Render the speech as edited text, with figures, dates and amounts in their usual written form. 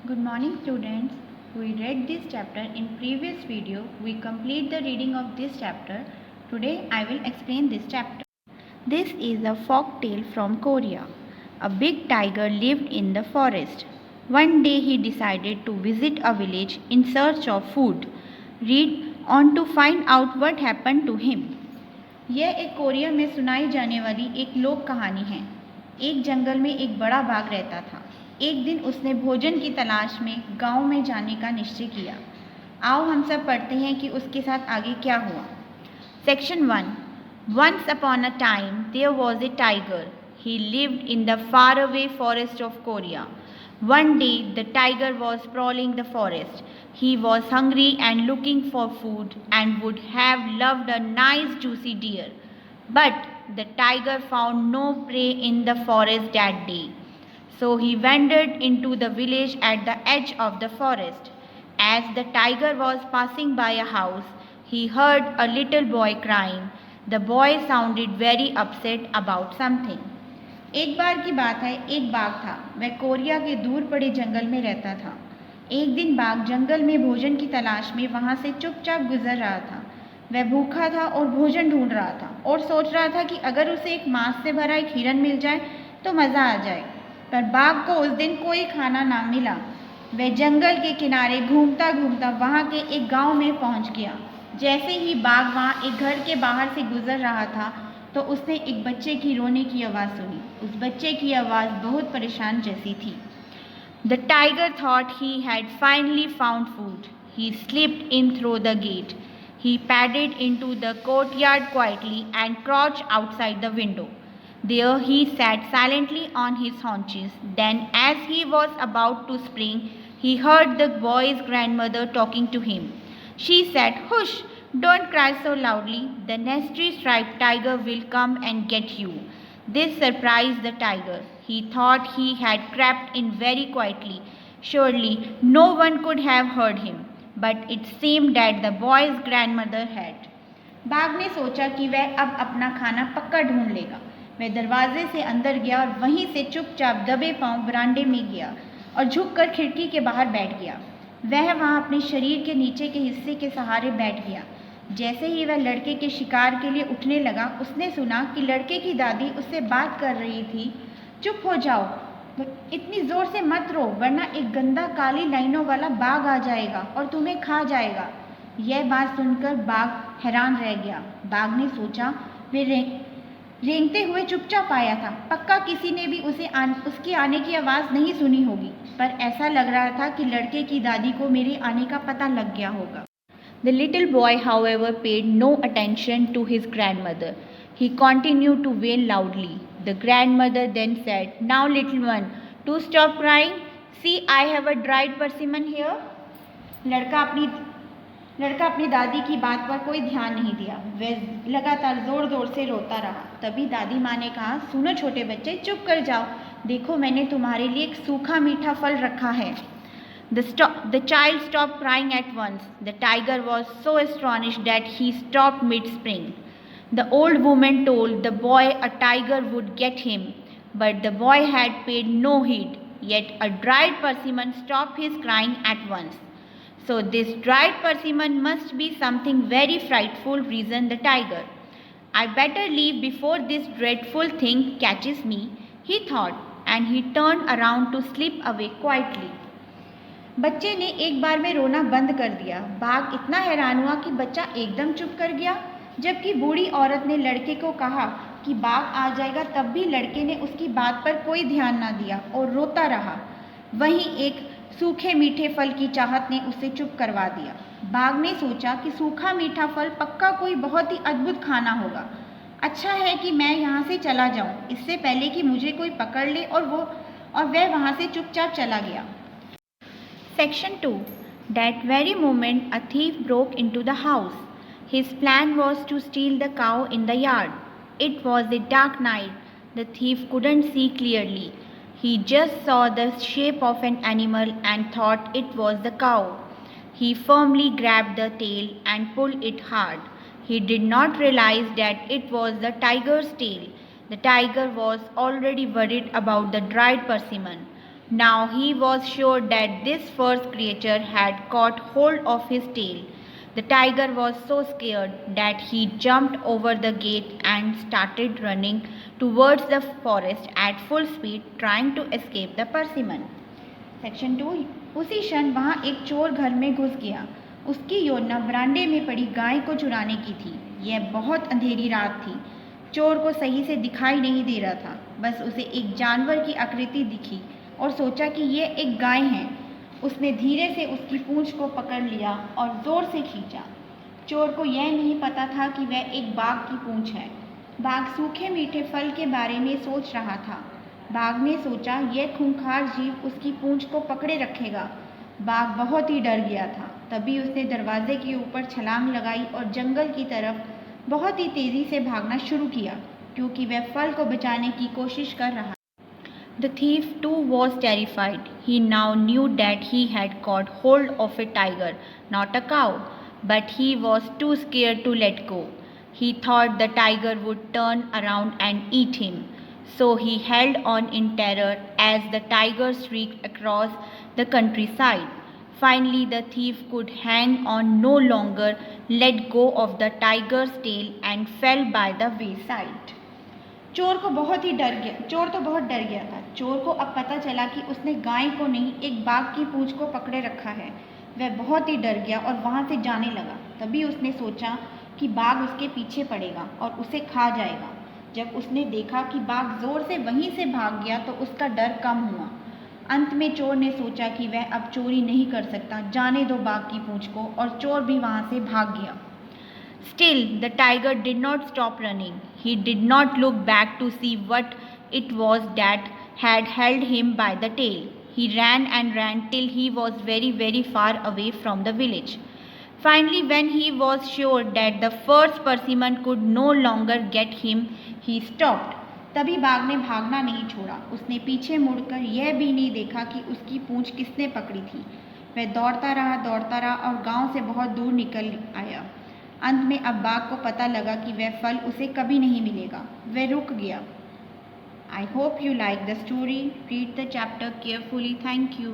Good morning students. We read this chapter in previous video. We complete the reading of this chapter. Today I will explain this chapter. This is a folk tale from Korea. A big tiger lived in the forest. One day he decided to visit a village in search of food. Read on to find out what happened to him. यह एक Korea में सुनाई जाने वाली एक लोक कहानी है। एक जंगल में एक बड़ा बाघ रहता था। एक दिन उसने भोजन की तलाश में गांव में जाने का निश्चय किया। आओ हम सब पढ़ते हैं कि उसके साथ आगे क्या हुआ। Section 1। Once upon a time there was a tiger. He lived in the faraway forest of Korea. One day the tiger was prowling the forest. He was hungry and looking for food and would have loved a nice juicy deer. But the tiger found no prey in the forest that day. So he wandered into the village at the edge of the forest. As the tiger was passing by a house, he heard a little boy crying. The boy sounded very upset about something. एक बार की बात है, एक बाघ था। वह Korea के दूर पड़े जंगल में रहता था। एक दिन बाघ जंगल में भोजन की तलाश में वहाँ से चुपचाप गुजर रहा था। वह भूखा था और भोजन ढूंढ रहा था और सोच रहा था कि अगर उसे एक मांस से भरा एक हिरन मिल जाए तो मज़ा आ जाए। पर बाघ को उस दिन कोई खाना ना मिला। वह जंगल के किनारे घूमता घूमता वहाँ के एक गांव में पहुँच गया। जैसे ही बाघ वहाँ एक घर के बाहर से गुजर रहा था तो उसने एक बच्चे की रोने की आवाज़ सुनी। उस बच्चे की आवाज़ बहुत परेशान जैसी थी। The tiger thought he had finally found food. He slipped in through the gate. He padded into the courtyard quietly and crouched outside the window. There he sat silently on his haunches. Then, as he was about to spring, he heard the boy's grandmother talking to him. She said, "Hush, don't cry so loudly. The nasty striped tiger will come and get you." This surprised the tiger. He thought he had crept in very quietly. Surely no one could have heard him. But it seemed that the boy's grandmother had. बाघ ने सोचा कि वह अब अपना खाना पक्का ढूंढ लेगा। वह दरवाजे से अंदर गया और वहीं से चुपचाप दबे पांव बरामदे में गया और झुककर खिड़की के बाहर बैठ गया। वह वहां अपने शरीर के नीचे के हिस्से के सहारे बैठ गया। जैसे ही वह लड़के के शिकार के लिए उठने लगा, उसने सुना कि लड़के की दादी उससे बात कर रही थी। चुप हो जाओ, इतनी जोर से मत रो, वरना एक गंदा काली लाइनों वाला बाघ आ जाएगा और तुम्हें खा जाएगा। यह बात सुनकर बाघ हैरान रह गया। बाघ ने सोचा, वे रेंगते हुए चुपचाप आया था। पक्का किसी ने भी उसके आने की आवाज़ नहीं सुनी होगी। पर ऐसा लग रहा था कि लड़के की दादी को मेरे आने का पता लग गया होगा। The little boy, however, paid no attention to his grandmother. He continued to wail loudly. The grandmother then said, "Now, little one, do stop crying. See, I have a dried persimmon here." लड़का अपनी दादी की बात पर कोई ध्यान नहीं दिया। वह लगातार जोर जोर से रोता रहा। तभी दादी माँ ने कहा, "सुनो छोटे बच्चे, चुप कर जाओ। देखो, मैंने तुम्हारे लिए एक सूखा मीठा फल रखा है." The child stopped crying at once. The tiger was so astonished that he stopped mid-spring. The old woman told the boy a tiger would get him, but the boy had paid no heed. Yet a dried persimmon stopped his crying at once. "So this dried persimmon must be something very frightful," reasoned the tiger. "I better leave before this dreadful thing catches me," he thought, and he turned around to slip away quietly. बच्चे ने एक बार में रोना बंद कर दिया। बाघ इतना हैरान हुआ कि बच्चा एकदम चुप कर गया। जबकि बूढ़ी औरत ने लड़के को कहा कि बाघ आ जाएगा, तब भी लड़के ने उसकी बात पर कोई ध्यान ना दिया और रोता रहा। वहीं एक सूखे मीठे फल की चाहत ने उसे चुप करवा दिया। बाघ ने सोचा कि सूखा मीठा फल पक्का कोई बहुत ही अद्भुत खाना होगा। अच्छा है कि मैं यहाँ से चला जाऊँ, इससे पहले कि मुझे कोई पकड़ ले। और वह वहाँ से चुपचाप चला गया। Section 2. That very moment a thief broke into the house. His plan was to steal the cow in the yard. It was a dark night. The thief couldn't see clearly. He just saw the shape of an animal and thought it was the cow. He firmly grabbed the tail and pulled it hard. He did not realize that it was the tiger's tail. The tiger was already worried about the dried persimmon. Now he was sure that this first creature had caught hold of his tail. The tiger was so scared that he jumped over the gate and started running towards the forest at full speed, trying to escape the persimmon. Section 2। उसी क्षण वहाँ एक चोर घर में घुस गया। उसकी योजना बरामदे में पड़ी गाय को चुराने की थी। यह बहुत अंधेरी रात थी। चोर को सही से दिखाई नहीं दे रहा था, बस उसे एक जानवर की आकृति दिखी और सोचा कि यह एक गाय है। उसने धीरे से उसकी पूंछ को पकड़ लिया और ज़ोर से खींचा। चोर को यह नहीं पता था कि वह एक बाघ की पूंछ है। बाघ सूखे मीठे फल के बारे में सोच रहा था। बाघ ने सोचा यह खूंखार जीव उसकी पूंछ को पकड़े रखेगा। बाघ बहुत ही डर गया था। तभी उसने दरवाजे के ऊपर छलांग लगाई और जंगल की तरफ बहुत ही तेज़ी से भागना शुरू किया, क्योंकि वह फल को बचाने की कोशिश कर रहा। The thief too was terrified. He now knew that he had caught hold of a tiger, not a cow, but he was too scared to let go. He thought the tiger would turn around and eat him. So he held on in terror as the tiger shrieked across the countryside. Finally, the thief could hang on no longer, let go of the tiger's tail, and fell by the wayside. चोर तो बहुत डर गया था। चोर को अब पता चला कि उसने गाय को नहीं, एक बाघ की पूंछ को पकड़े रखा है। वह बहुत ही डर गया और वहाँ से जाने लगा। तभी उसने सोचा कि बाघ उसके पीछे पड़ेगा और उसे खा जाएगा। जब उसने देखा कि बाघ जोर से वहीं से भाग गया तो उसका डर कम हुआ। अंत में चोर ने सोचा कि वह अब चोरी नहीं कर सकता, जाने दो बाघ की पूंछ को, और चोर भी वहाँ से भाग गया। Still, the tiger did not stop running. He did not look back to see what it was that had held him by the tail. He ran and ran till he was very, very far away from the village. Finally, when he was sure that the first persimmon could no longer get him, he stopped. तभी बाघ ने भागना नहीं छोड़ा। उसने पीछे मुड़कर यह भी नहीं देखा कि उसकी पूंछ किसने पकड़ी थी। वह दौड़ता रहा और गांव से बहुत दूर निकल आया। अंत में अब बाघ को पता लगा कि वह फल उसे कभी नहीं मिलेगा। वह रुक गया। I hope you like the story. Read the chapter carefully. Thank you.